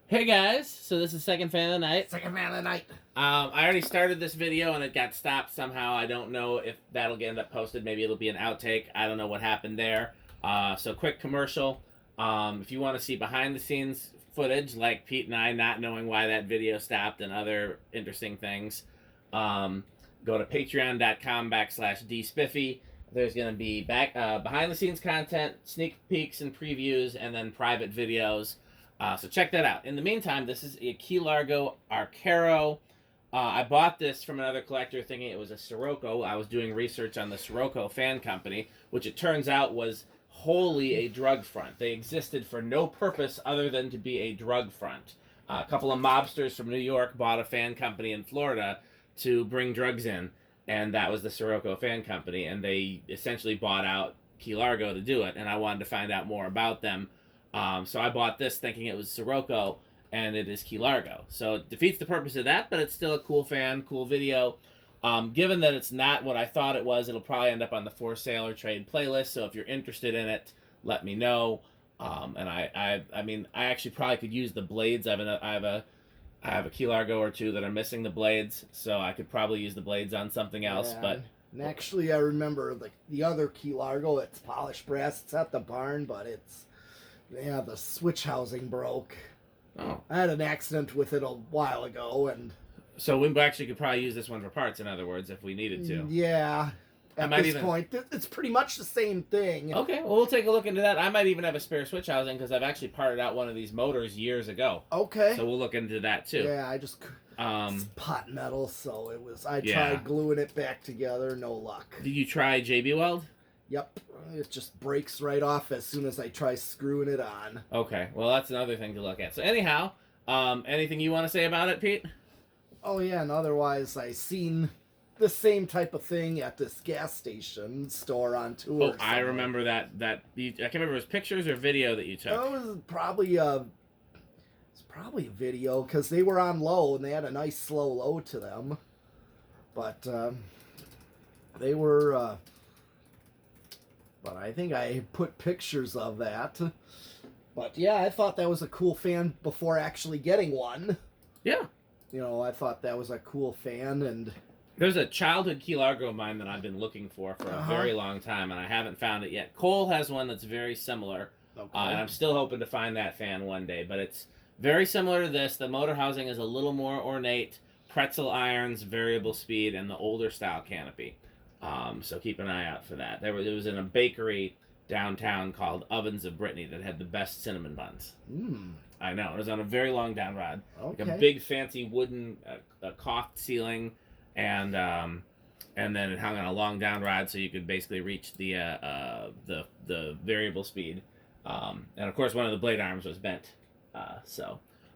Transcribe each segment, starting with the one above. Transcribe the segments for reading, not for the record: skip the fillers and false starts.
Hey guys, so this is second fan of the night. Second man of the night. I already started this video and it got stopped somehow. I don't know if that'll get end up posted. Maybe it'll be an outtake. I don't know what happened there. So quick commercial. If you want to see behind the scenes footage, like Pete and I not knowing why that video stopped and other interesting things, go to patreon.com/dspiffy. There's going to be behind the scenes content, sneak peeks and previews, and then private videos. So check that out. In the meantime, this is a Key Largo Arcaro. I bought this from another collector thinking it was a Sirocco. I was doing research on the Sirocco fan company, which it turns out was wholly a drug front. They existed for no purpose other than to be a drug front. A couple of mobsters from New York bought a fan company in Florida to bring drugs in, and that was the Sirocco fan company, and they essentially bought out Key Largo to do it, and I wanted to find out more about them. So I bought this thinking it was Sirocco, and it is Key Largo. So it defeats the purpose of that, but it's still a cool fan, cool video. Given that it's not what I thought it was, it'll probably end up on the for sale or trade playlist. So if you're interested in it, let me know. And I mean, I actually probably could use the blades. I have a Key Largo or two that are missing the blades, so I could probably use the blades on something else. Yeah. But And actually, I remember the other Key Largo. It's polished brass. It's at the barn, but the switch housing broke. oh, I had an accident with it a while ago, and so we actually could probably use this one for parts. In other words, if we needed to. yeah, at this point, it's pretty much the same thing. Okay, well, we'll take a look into that. I might even have a spare switch housing because I've actually parted out one of these motors years ago. Okay. So we'll look into that too. Yeah, it's pot metal, so it was. I Yeah. tried gluing it back together, no luck. Did you try JB Weld? Yep, it just breaks right off as soon as I try screwing it on. Okay, well, that's another thing to look at. So anyhow, anything you want to say about it, Pete? Oh yeah, and otherwise I seen the same type of thing at this gas station store on tour. Oh, I remember that. I can't remember if it was pictures or video that you took. It was probably a video because they were on low and they had a nice slow low to them, but they were. But I think I put pictures of that. But yeah, I thought that was a cool fan before actually getting one. Yeah. I thought that was a cool fan, and There's a childhood Key Largo of mine that I've been looking for a very long time, and I haven't found it yet. Cole has one that's very similar, okay. And I'm still hoping to find that fan one day. But it's very similar to this. The motor housing is a little more ornate, pretzel irons, variable speed, and the older style canopy. So keep an eye out for that. It was in a bakery downtown called Ovens of Brittany that had the best cinnamon buns. I know. It was on a very long down rod. Okay. Like a big fancy wooden caulked ceiling, and then it hung on a long down rod so you could basically reach the variable speed. And of course one of the blade arms was bent.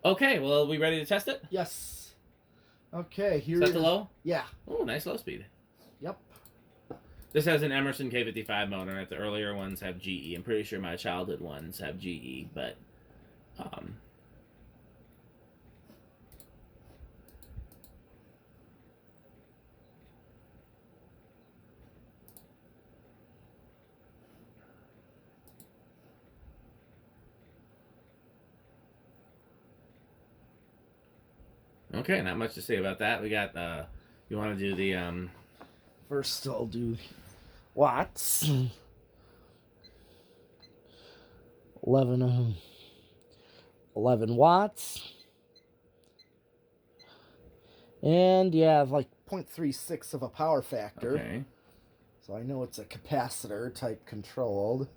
Okay, well, are we ready to test it? Yes. Okay, here. Set the low? Yeah. Oh, nice low speed. Yep. This has an Emerson K55 motor, and the earlier ones have GE. I'm pretty sure my childhood ones have GE, but okay, not much to say about that. We got you want to do the First, I'll do watts. 11 watts. And yeah, like 0.36 of a power factor. Okay. So I know it's a capacitor type controlled.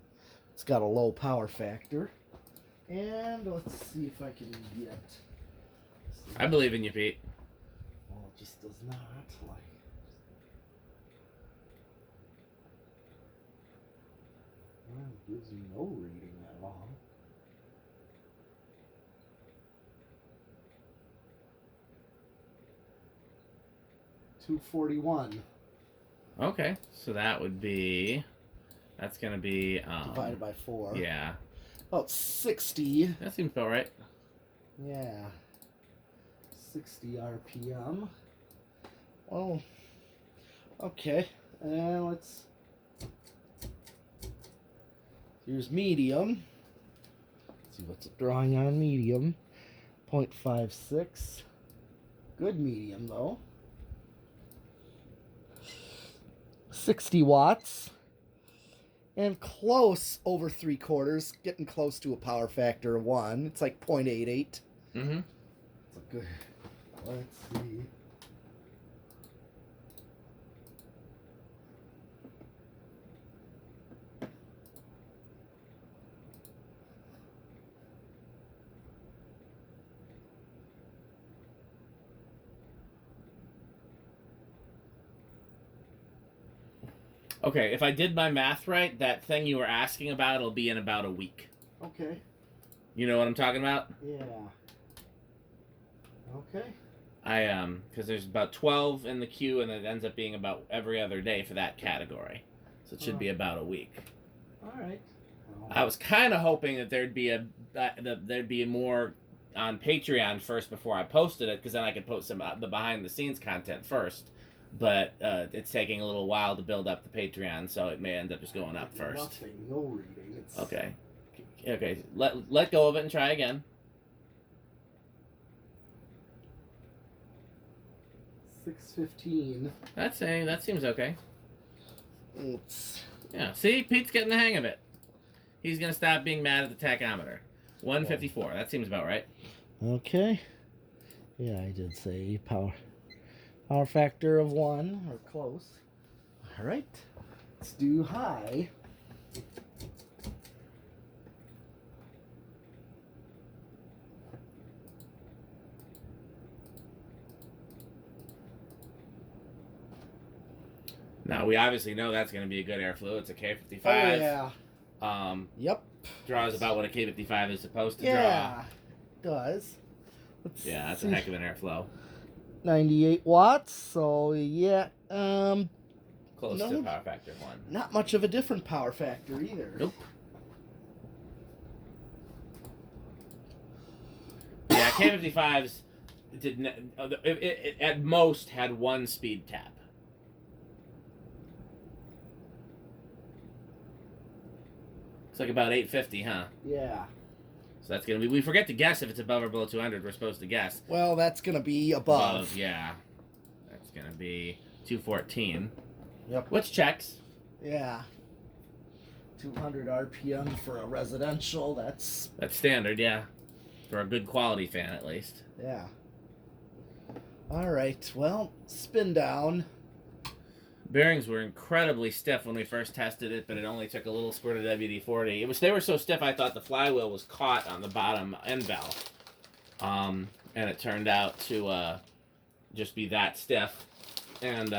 It's got a low power factor. And let's see if I can get. I believe in you, Pete. Well, it just does not like. Well, it gives me no reading at all. $241. Okay, so that's gonna be Divided by 4. Yeah. About 60. That seems about right. Yeah. 60 RPM. Well, okay. Let's. Here's medium. Let's see what's it drawing on medium. 0.56. Good medium though. 60 watts. And close over 3/4, getting close to a power factor of 1. It's like 0.88. Mm-hmm. It's a good. Let's see. Okay, if I did my math right, that thing you were asking about will be in about a week. Okay. You know what I'm talking about? Yeah. Okay. Because there's about 12 in the queue, and it ends up being about every other day for that category, so it should be about a week. All right. I was kind of hoping that there'd be more on Patreon first before I posted it, because then I could post some the behind the scenes content first. But it's taking a little while to build up the Patreon, so it may end up just going up first. Nothing. No reading. It's... Okay. Okay. Let go of it and try again. 6:15. That seems okay. Oops. Yeah. See, Pete's getting the hang of it. He's gonna stop being mad at the tachometer. 154. That seems about right. Okay. Yeah, I did say power factor of 1 or close. All right. Let's do high. Now we obviously know that's going to be a good airflow. It's a K55. Oh yeah. Yep. Draws about what a K55 is supposed to draw. Yeah. Does. Yeah, that's a heck of an airflow. 98 watts. So yeah. Close to power factor of 1. Not much of a different power factor either. Nope. Yeah, K55s it at most had 1 speed tap. It's like about 850, huh? Yeah. So that's gonna be. We forget to guess if it's above or below 200. We're supposed to guess. Well, that's gonna be above. Yeah. That's gonna be 214. Yep. Which checks. Yeah. 200 RPM for a residential. That's standard, yeah. For a good quality fan, at least. Yeah. All right. Well, spin down. Bearings were incredibly stiff when we first tested it, but it only took a little squirt of WD-40. They were so stiff I thought the flywheel was caught on the bottom end valve. And it turned out to just be that stiff. And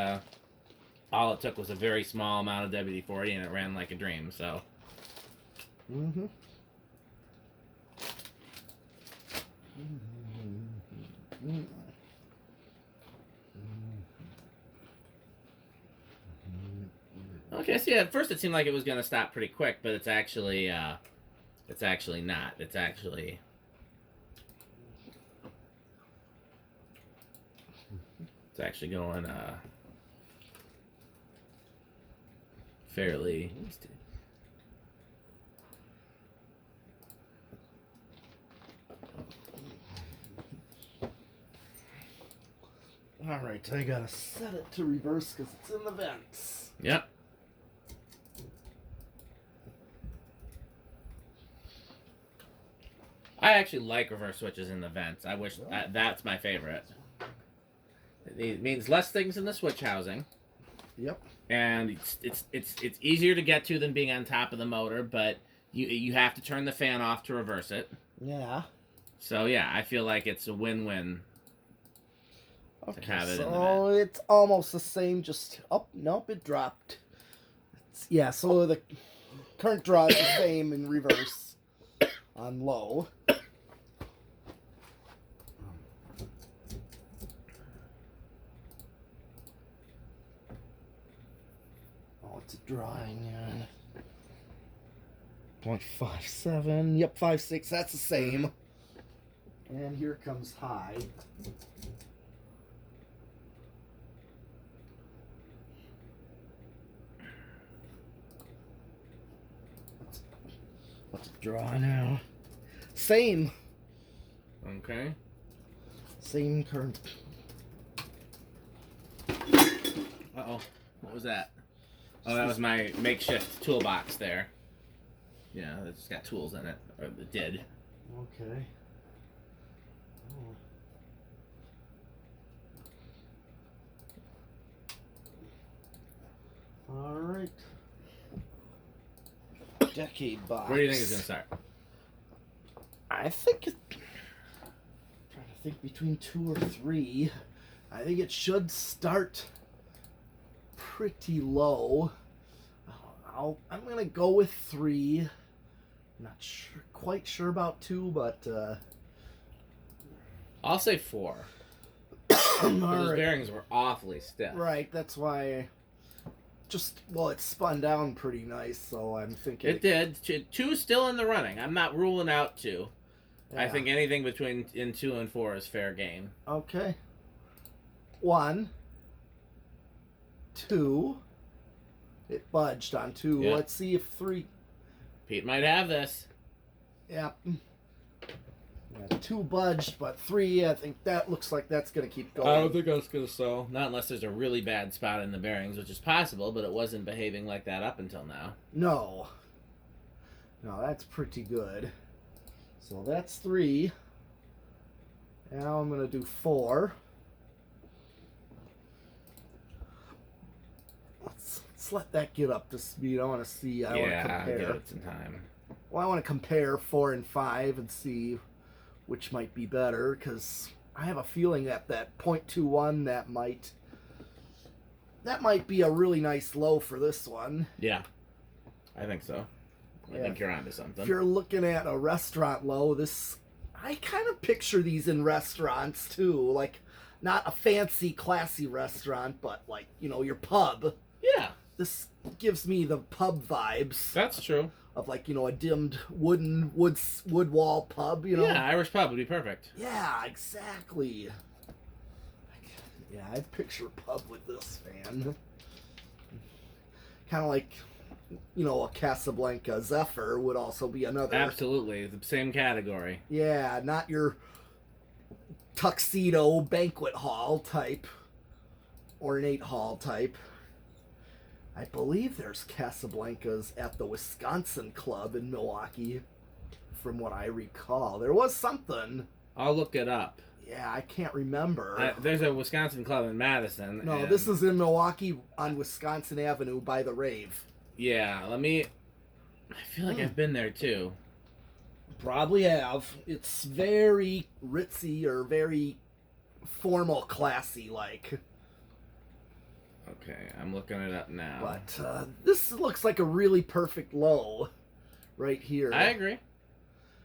all it took was a very small amount of WD-40, and it ran like a dream, so. Mm-hmm. Okay, so yeah, at first it seemed like it was going to stop pretty quick, but it's actually not. It's actually going fairly. All right, I gotta set it to reverse because it's in the vents. Yep. I actually like reverse switches in the vents. I wish that's my favorite. It means less things in the switch housing. Yep. And it's easier to get to than being on top of the motor, but you have to turn the fan off to reverse it. Yeah. So yeah, I feel like it's a win-win. Okay, to have it so in the vent. it's almost the same. Just nope, it dropped. Yeah, so the current draw is the same in reverse on low. Oh, it's drawing on 0.57. Yep, 5.6. That's the same. And here comes high. What's it draw now? Same. Okay. Same current. Uh-oh. What was that? Oh, that was my makeshift toolbox there. Yeah, it's got tools in it. Or it did. Okay. Oh. All right. Decade box. Where do you think it's going to start? I think trying to think between 2 or 3. I think it should start pretty low. I'm gonna go with 3. Not sure, quite sure about 2, but I'll say 4. all Those right. bearings were awfully stiff. Right, that's why. It spun down pretty nice, so I'm thinking It did. 2 still in the running. I'm not ruling out 2. Yeah. I think anything between 2 and 4 is fair game. Okay. 1, 2. It budged on 2. Yeah. Let's see if 3. Pete might have this. Yep. Yeah, 2 budged, but 3, I think that looks like that's going to keep going. I don't think that's going to sell. Not unless there's a really bad spot in the bearings, which is possible, but it wasn't behaving like that up until now. No. No, that's pretty good. So that's 3. Now I'm going to do 4. Let's let that get up to speed. I want to see. I want to compare. Give it some time. Well, I want to compare 4 and 5 and see which might be better, because I have a feeling that 0.21 that might be a really nice low for this one. Yeah, I think so. I think you're onto something. If you're looking at a restaurant low, I kind of picture these in restaurants too, like not a fancy, classy restaurant, but like your pub. Yeah, This gives me the pub vibes. that's true. Of like a dimmed wood wall pub, Yeah, Irish pub would be perfect. Yeah, exactly. Yeah, I picture pub with this fan. Kind of like, a Casablanca Zephyr would also be another. Absolutely, the same category. Yeah, not your tuxedo banquet hall type, ornate hall type. I believe there's Casablancas at the Wisconsin Club in Milwaukee, from what I recall. There was something. I'll look it up. Yeah, I can't remember. There's a Wisconsin Club in Madison. No, this is in Milwaukee on Wisconsin Avenue by the Rave. Yeah, I feel like I've been there too. Probably have. It's very ritzy or very formal, classy like. Okay, I'm looking it up now. But this looks like a really perfect low right here. I agree.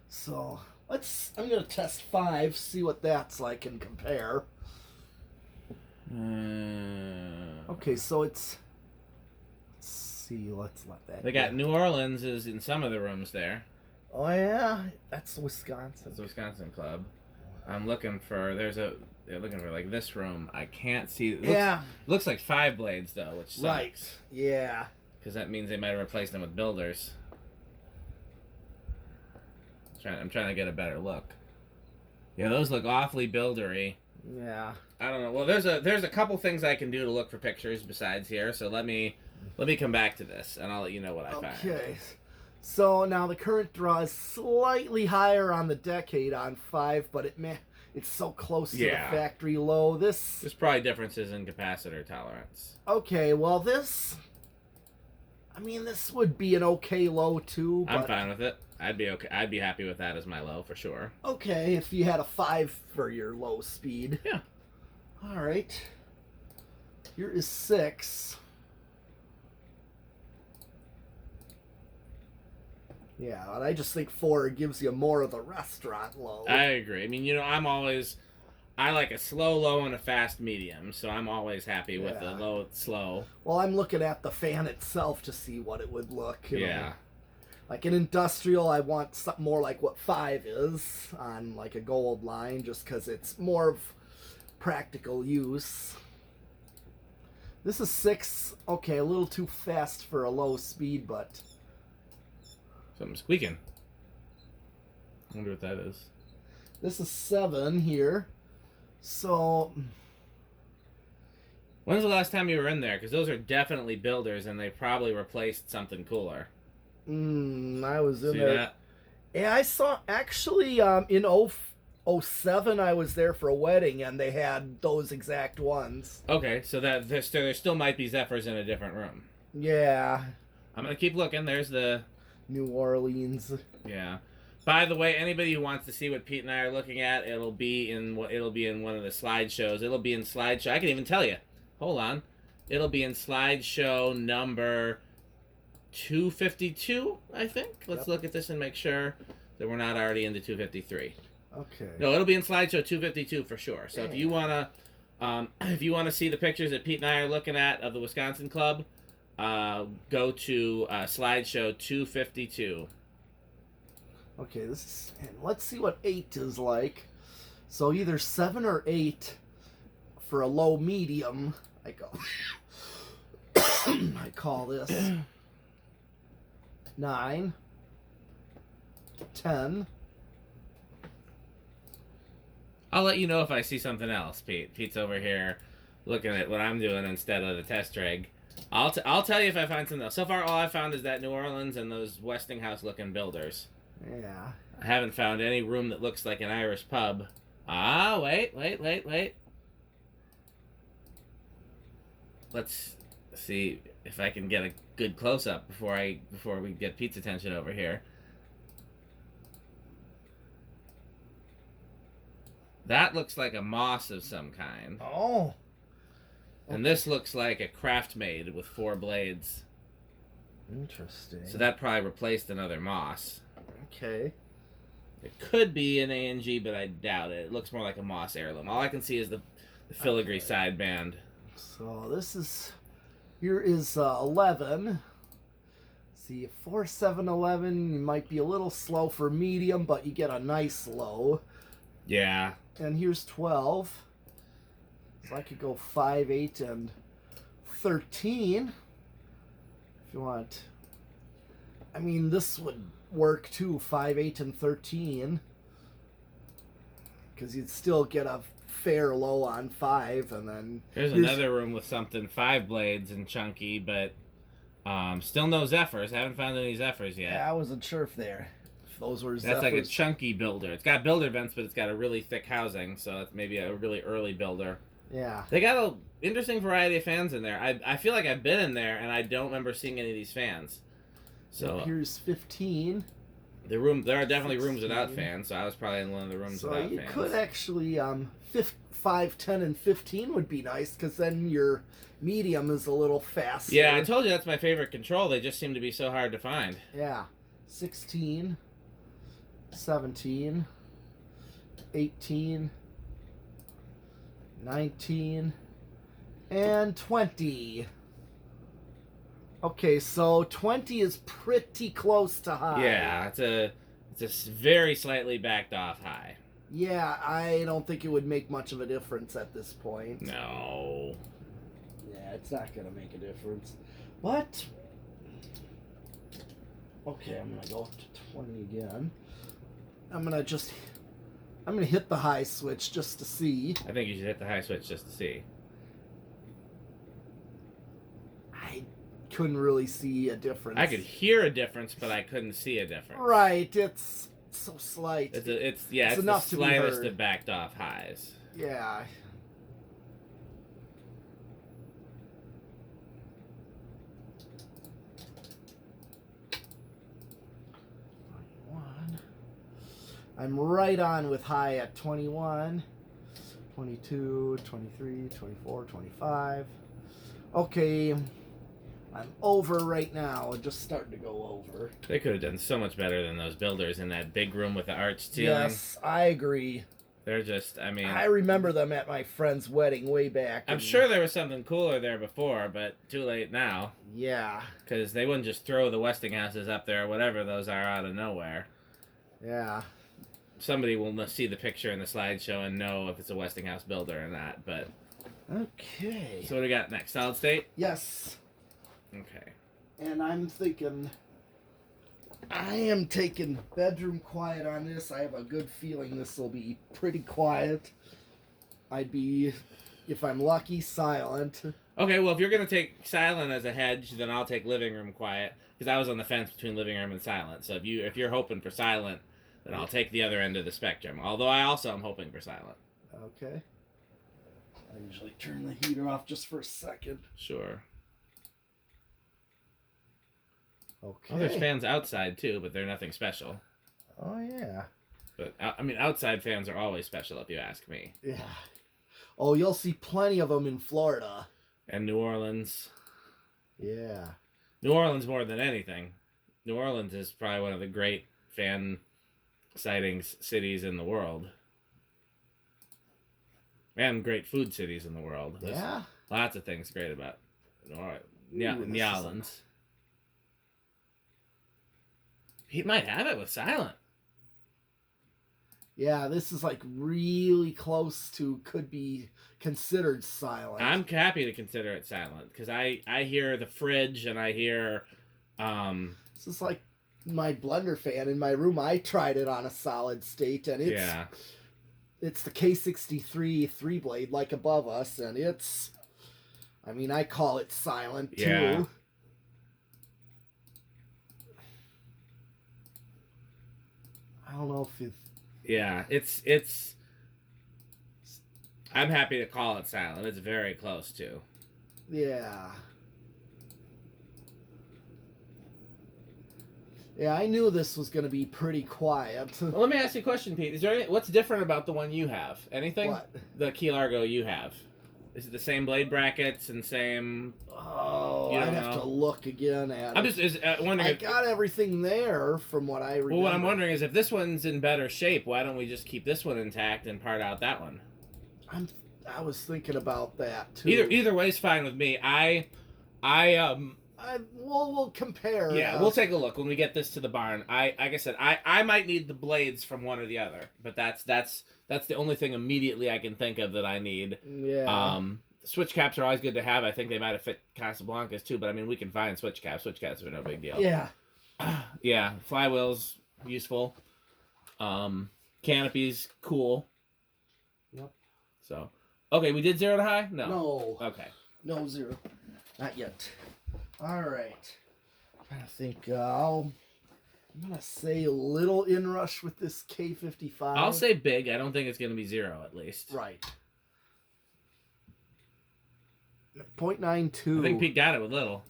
So I'm going to test 5, see what that's like and compare. Okay, so let's see, let's let that They got New Orleans is in some of the rooms there. Oh yeah, that's Wisconsin. That's the Wisconsin Club. I'm looking for, they're looking for like this room. I can't see. Looks like 5 blades though, which sucks. Right. Yeah. Because that means they might have replaced them with builders. I'm trying to get a better look. Yeah, those look awfully buildery. Yeah. I don't know. Well, there's a couple things I can do to look for pictures besides here. So let me come back to this, and I'll let you know what I find. Okay. So now the current draw is slightly higher on the decade on 5, but it's so close to the factory low. There's probably differences in capacitor tolerance. Okay, well this would be an okay low too. But, I'm fine with it. I'd be okay. I'd be happy with that as my low for sure. Okay, if you had a 5 for your low speed. Yeah. All right. Here is 6. Yeah, but I just think 4 gives you more of the restaurant low. I agree. I mean, I like a slow low and a fast medium, so I'm always happy with the low slow. Well, I'm looking at the fan itself to see what it would look. Yeah. Like an industrial, I want something more like what 5 is on like a gold line, just because it's more of practical use. This is 6. Okay, a little too fast for a low speed, but... Something squeaking. I wonder what that is. This is 7 here. So, When's the last time you were in there? Because those are definitely builders, and they probably replaced something cooler. I was in See there. that? Yeah, I saw actually in 07 I was there for a wedding and they had those exact ones. Okay, so that there still might be Zephyrs in a different room. Yeah, I'm gonna keep looking. There's the New Orleans. yeah. By the way, anybody who wants to see what Pete and I are looking at, it'll be in one of the slideshows. It'll be in slideshow. I can even tell you. Hold on. It'll be in slideshow number 252, I think. Let's look at this and make sure that we're not already into 253. Okay. No, it'll be in slideshow 252 for sure. So if you wanna see the pictures that Pete and I are looking at of the Wisconsin Club, go to slideshow 252. Okay, and let's see what 8 is like. So either 7 or 8 for a low medium. I call this 9, 10. I'll let you know if I see something else, Pete. Pete's over here looking at what I'm doing instead of the test rig. I'll tell you if I find something else. So far, all I found is that New Orleans and those Westinghouse looking builders. Yeah. I haven't found any room that looks like an Irish pub. Ah, wait. Let's see if I can get a good close up before we get Pete's attention over here. That looks like a moss of some kind. Oh. And this looks like a craft made with 4 blades. Interesting. So that probably replaced another moss. Okay. It could be an A&G, but I doubt it. It looks more like a moss heirloom. All I can see is the filigree sideband. So here is 11. See, 4, 7, 11, you might be a little slow for medium, but you get a nice low. Yeah. And here's 12. So I could go 5, 8, and 13. If you want. I mean, this would work too, 5, 8, and 13. Because you'd still get a fair low on 5, and then... Here's another room with something 5 blades and chunky, but still no Zephyrs. I haven't found any Zephyrs yet. Yeah, I wasn't sure if those were Zephyrs. That's like a chunky builder. It's got builder vents, but it's got a really thick housing, so it's maybe a really early builder. Yeah. They got an interesting variety of fans in there. I feel like I've been in there, and I don't remember seeing any of these fans. So here's 15. There are definitely 16. Rooms without fans, so I was probably in one of the rooms without fans. So you could actually 5, 10, and 15 would be nice, because then your medium is a little faster. Yeah, I told you that's my favorite control. They just seem to be so hard to find. Yeah. 16, 17, 18, 19, and 20. Okay, so 20 is pretty close to high. Yeah, it's a very slightly backed off high. Yeah, I don't think it would make much of a difference at this point. No. Yeah, it's not going to make a difference. But, okay, I'm going to go up to 20 again. I'm going to hit the high switch just to see. I think you should hit the high switch just to see. I couldn't really see a difference. I could hear a difference, but I couldn't see a difference. Right, it's so slight. It's enough the to be slightest heard. of backed off highs. Yeah. I'm right on with high at 21, 22, 23, 24, 25. Okay, I'm over right now. Just starting to go over. They could have done so much better than those builders in that big room with the arched ceiling. Yes, I agree. They're just, I mean... I remember them at my friend's wedding way back. I'm sure there was something cooler there before, but too late now. Yeah. Because they wouldn't just throw the Westinghouses up there or whatever those are out of nowhere. Yeah. Somebody will see the picture in the slideshow and know if it's a Westinghouse builder or not, but... Okay. So what do we got next? Solid state? Yes. Okay. And I'm thinking I am taking bedroom quiet on this. I have a good feeling this will be pretty quiet. I'd be, if I'm lucky, silent. Okay, well, if you're gonna take silent as a hedge, then I'll take living room quiet because I was on the fence between living room and silent. So if you're hoping for silent, then I'll take the other end of the spectrum. Although I also am hoping for silent. Okay. I usually turn the heater off just for a second. Sure. Okay. Well, there's fans outside too, but they're nothing special. Oh yeah. But I mean, outside fans are always special if you ask me. Yeah. Oh, you'll see plenty of them in Florida. And New Orleans. Yeah. New Orleans more than anything. New Orleans is probably one of the great fan sightings cities in the world. And great food cities in the world. There's Yeah. lots of things great about New Orleans. He might have it with silent. Yeah, this is like really close to could be considered silent. I'm happy to consider it silent because I hear the fridge and I hear. This is like my blender fan in my room. I tried it on a solid state, and it's the K63 3-blade like above us, and it's. I mean, I call it silent too. Yeah. I don't know if it's. Yeah, it's. I'm happy to call it silent. It's very close to. Yeah. Yeah, I knew this was going to be pretty quiet. Well, let me ask you a question, Pete. Is there what's different about the one you have? Anything? What? The Key Largo you have. Is it the same blade brackets and same? Oh, You I'd don't have know. to look again at I'm it. just wondering. I got everything there from what I remember. Well, what I'm wondering is if this one's in better shape, why don't we just keep this one intact and part out that one? I was thinking about that too. Either way's fine with me. We'll compare. Yeah, we'll take a look when we get this to the barn. Like I said, I might need the blades from one or the other, but that's the only thing immediately I can think of that I need. Yeah. Switch caps are always good to have. I think they might have fit Casablancas too, but I mean we can find switch caps. Switch caps are no big deal. Yeah. Yeah, flywheels useful. Canopies cool. Yep. So, okay, we did 0 to high? No. Okay. No 0. Not yet. All right. I'm trying to think. I'm gonna say a little inrush with this K55. I'll say big. I don't think it's going to be 0 at least. Right. 0.92. I think Pete got it with little.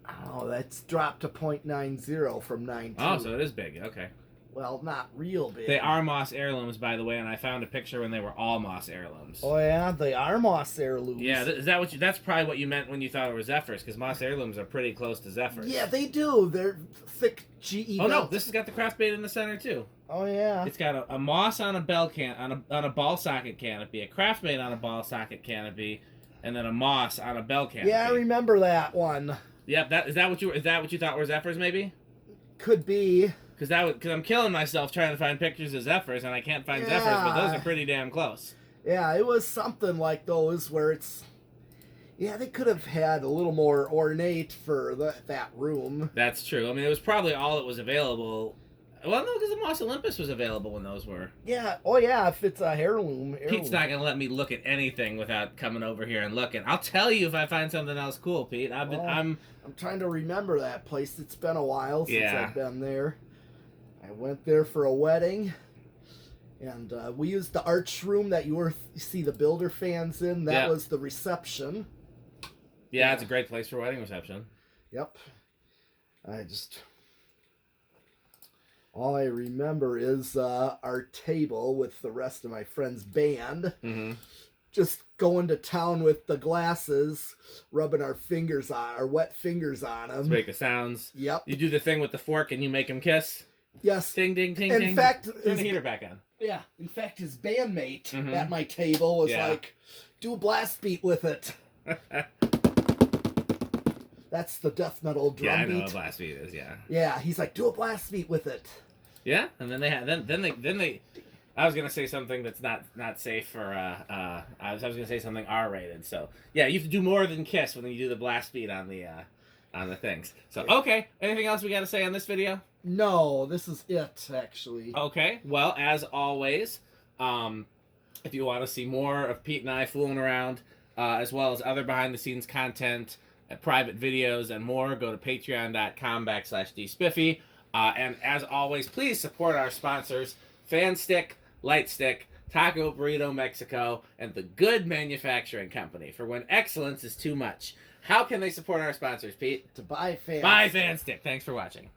Oh, that's dropped to 0.90 from 9.2. Oh, so it is big. Okay. Well, not real big. They are Moss heirlooms, by the way, and I found a picture when they were all Moss heirlooms. Oh yeah, they are Moss heirlooms. Yeah, is that what that's probably what you meant when you thought it was Zephyrs, because Moss heirlooms are pretty close to Zephyrs. Yeah, they do. They're thick GE. Oh no, belt. this has got the crossbait in the center too. Oh yeah. It's got a Moss on a bell on a ball socket canopy, a Craftmate on a ball socket canopy, and then a Moss on a bell canopy. Yeah, I remember that one. Yep, is that what you thought were Zephyrs maybe? Could be. Because I'm killing myself trying to find pictures of Zephyrs, and I can't find Zephyrs, but those are pretty damn close. Yeah, it was something like those where it's. Yeah, they could have had a little more ornate for that room. That's true. I mean, it was probably all that was available. Well, no, because the Moss Olympus was available when those were. Yeah. Oh, yeah. If it's a heirloom. Pete's not gonna let me look at anything without coming over here and looking. I'll tell you if I find something else cool, Pete. I'm trying to remember that place. It's been a while since Yeah. I've been there. I went there for a wedding, and we used the arch room that you see the builder fans in. That was the reception. Yeah, it's a great place for wedding reception. Yep. All I remember is our table with the rest of my friends' band. Mm-hmm. Just going to town with the glasses, rubbing our wet fingers on them. To make the sounds. Yep. You do the thing with the fork and you make them kiss. Yes. Ding, ding, ding, ding. In fact, turn the heater back on. Yeah. In fact, his bandmate at my table was like, "Do a blast beat with it." That's the death metal drum beat. Yeah, I know what blast beat is. Yeah. Yeah, he's like, "Do a blast beat with it." Yeah, and then they. I was gonna say something that's not safe for. I was gonna say something R-rated. So yeah, you have to do more than kiss when you do the blast beat on the on the things. So, okay. Anything else we got to say on this video? No, this is it, actually. Okay. Well, as always, if you want to see more of Pete and I fooling around, as well as other behind-the-scenes content, private videos, and more, go to patreon.com/dspiffy. And as always, please support our sponsors, Fan Stick, Light Stick, Taco Burrito Mexico, and the Good Manufacturing Company for when excellence is too much. How can they support our sponsors, Pete? To buy fans. Buy Fan Stick. Thanks for watching.